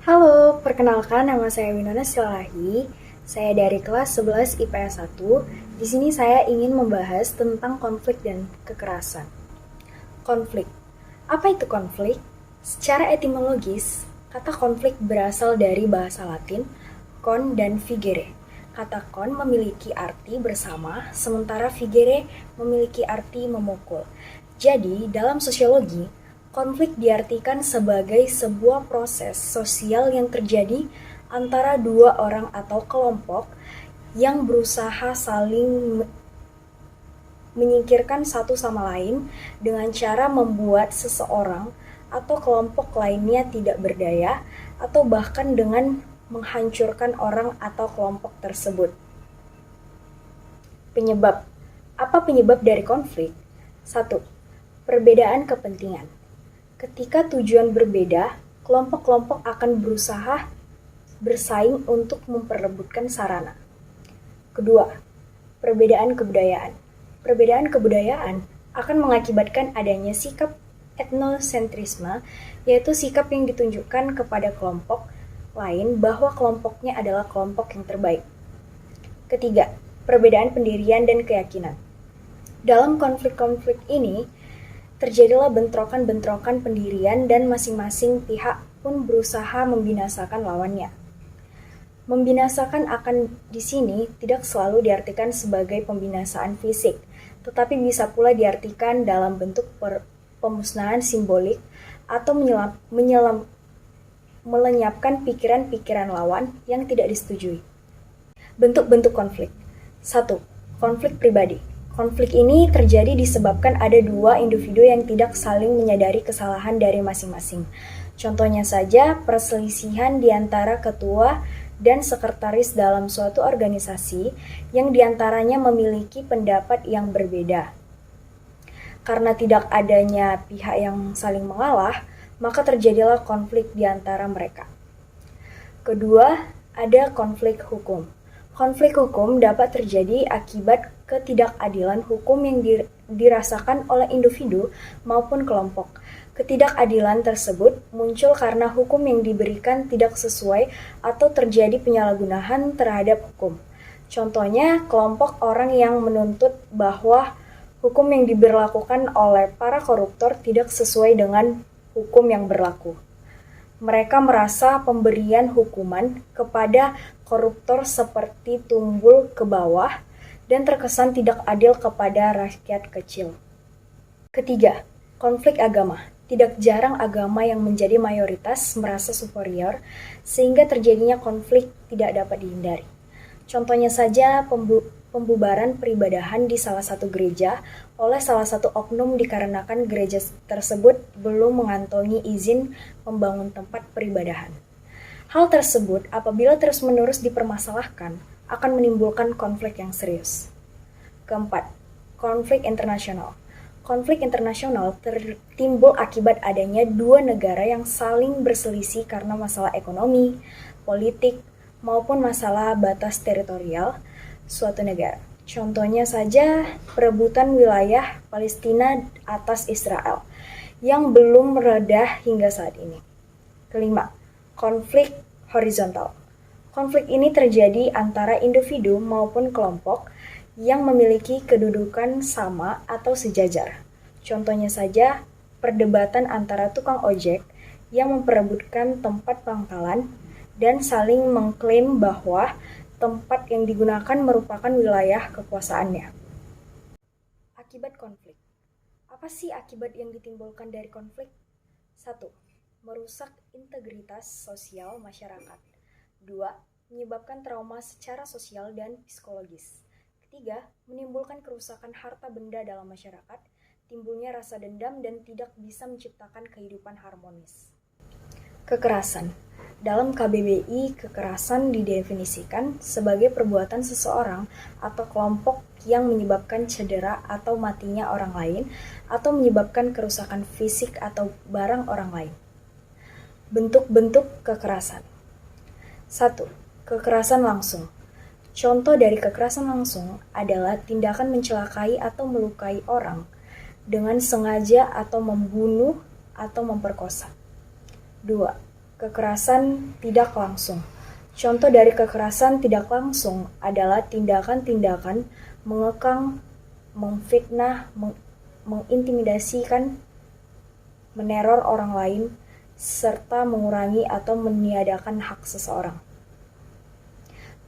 Halo, perkenalkan nama saya Winona Silalahi. Saya dari kelas 11 IPS 1. Di sini saya ingin membahas tentang konflik dan kekerasan. Konflik. Apa itu konflik? Secara etimologis, kata konflik berasal dari bahasa Latin con dan figere. Kata con memiliki arti bersama, sementara figere memiliki arti memukul. Jadi, dalam sosiologi, konflik diartikan sebagai sebuah proses sosial yang terjadi antara dua orang atau kelompok yang berusaha saling menyingkirkan satu sama lain dengan cara membuat seseorang atau kelompok lainnya tidak berdaya atau bahkan dengan menghancurkan orang atau kelompok tersebut. Penyebab. Apa penyebab dari konflik? 1. Perbedaan kepentingan. Ketika tujuan berbeda, kelompok-kelompok akan berusaha bersaing untuk memperebutkan sarana. Kedua, perbedaan kebudayaan. Perbedaan kebudayaan akan mengakibatkan adanya sikap etnosentrisme, yaitu sikap yang ditunjukkan kepada kelompok lain bahwa kelompoknya adalah kelompok yang terbaik. Ketiga, perbedaan pendirian dan keyakinan. Dalam konflik-konflik ini, terjadilah bentrokan-bentrokan pendirian dan masing-masing pihak pun berusaha membinasakan lawannya. Membinasakan akan di sini tidak selalu diartikan sebagai pembinasaan fisik, tetapi bisa pula diartikan dalam bentuk pemusnahan simbolik atau melenyapkan pikiran-pikiran lawan yang tidak disetujui. Bentuk-bentuk konflik. 1. Konflik pribadi. Konflik ini terjadi disebabkan ada dua individu yang tidak saling menyadari kesalahan dari masing-masing. Contohnya saja, perselisihan di antara ketua dan sekretaris dalam suatu organisasi yang diantaranya memiliki pendapat yang berbeda. Karena tidak adanya pihak yang saling mengalah, maka terjadilah konflik di antara mereka. Kedua, ada konflik hukum. Konflik hukum dapat terjadi akibat ketidakadilan hukum yang dirasakan oleh individu maupun kelompok. Ketidakadilan tersebut muncul karena hukum yang diberikan tidak sesuai atau terjadi penyalahgunaan terhadap hukum. Contohnya, kelompok orang yang menuntut bahwa hukum yang diberlakukan oleh para koruptor tidak sesuai dengan hukum yang berlaku. Mereka merasa pemberian hukuman kepada koruptor seperti tumbul ke bawah dan terkesan tidak adil kepada rakyat kecil. Ketiga, konflik agama. Tidak jarang agama yang menjadi mayoritas merasa superior sehingga terjadinya konflik tidak dapat dihindari. Contohnya saja pembubaran peribadahan di salah satu gereja oleh salah satu oknum dikarenakan gereja tersebut belum mengantongi izin membangun tempat peribadahan. Hal tersebut apabila terus-menerus dipermasalahkan akan menimbulkan konflik yang serius. Keempat, konflik internasional. Konflik internasional timbul akibat adanya dua negara yang saling berselisih karena masalah ekonomi, politik, maupun masalah batas teritorial suatu negara. Contohnya saja perebutan wilayah Palestina atas Israel yang belum mereda hingga saat ini. Kelima, konflik horizontal. Konflik ini terjadi antara individu maupun kelompok yang memiliki kedudukan sama atau sejajar. Contohnya saja perdebatan antara tukang ojek yang memperebutkan tempat pangkalan dan saling mengklaim bahwa tempat yang digunakan merupakan wilayah kekuasaannya. Akibat konflik. Apa sih akibat yang ditimbulkan dari konflik? 1. Merusak integritas sosial masyarakat. 2. Menyebabkan trauma secara sosial dan psikologis. Ketiga, menimbulkan kerusakan harta benda dalam masyarakat, timbulnya rasa dendam dan tidak bisa menciptakan kehidupan harmonis. Kekerasan. Dalam KBBI, kekerasan didefinisikan sebagai perbuatan seseorang atau kelompok yang menyebabkan cedera atau matinya orang lain atau menyebabkan kerusakan fisik atau barang orang lain. Bentuk-bentuk kekerasan. 1. Kekerasan langsung. Contoh dari kekerasan langsung adalah tindakan mencelakai atau melukai orang dengan sengaja atau membunuh atau memperkosa. 2. Kekerasan tidak langsung. Contoh dari kekerasan tidak langsung adalah tindakan-tindakan mengekang, memfitnah, mengintimidasikan, meneror orang lain, serta mengurangi atau meniadakan hak seseorang.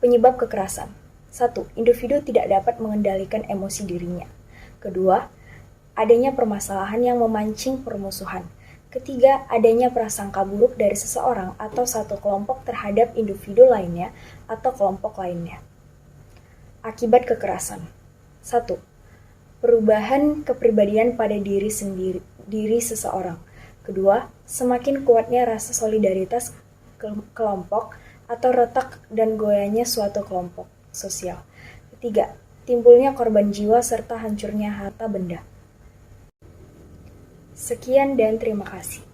Penyebab kekerasan. 1. Individu tidak dapat mengendalikan emosi dirinya. Kedua, adanya permasalahan yang memancing permusuhan. Ketiga, adanya prasangka buruk dari seseorang atau satu kelompok terhadap individu lainnya atau kelompok lainnya. Akibat kekerasan. 1. Perubahan kepribadian pada diri seseorang. Kedua, semakin kuatnya rasa solidaritas kelompok atau retak dan goyahnya suatu kelompok sosial. Ketiga, timbulnya korban jiwa serta hancurnya harta benda. Sekian dan terima kasih.